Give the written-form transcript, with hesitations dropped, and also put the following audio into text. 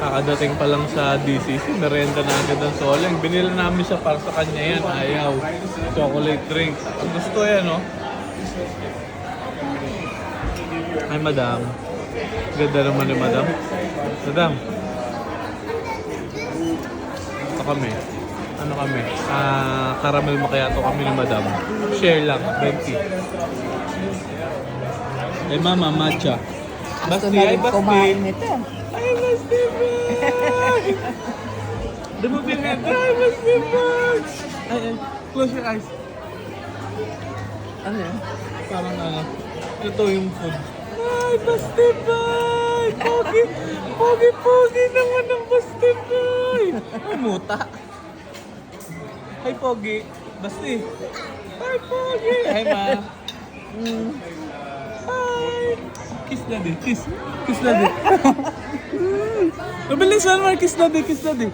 Kakadating pa lang sa DCC, merienda na agad ang Soleng. Binila namin siya para sa kanya yan, ayaw. Chocolate drink. Ang gusto yan, no? Ay, madam. Ganda naman ni madam. Madam. Ito kami. Ano kami? Caramel macchiato kami ni madam. Share lang, 20. Ay, mama, matcha. Basti, ay, basti. Kumain nito. Ay, Basti Boy! Dumubing na ito. Ay, Basti Boy! Ay, close your eyes. Ano yan? Parang ano. Ito yung food. Ay, Basti Boy! Pogi! Pogi naman ng Basti Boy! Ay, muta. Ay, Pogi. Basti. Ay, Pogi! Ay, ma. Hi! Kiss daddy, kiss. Kiss daddy. Mabilis, Anwar. Kiss daddy, kiss daddy.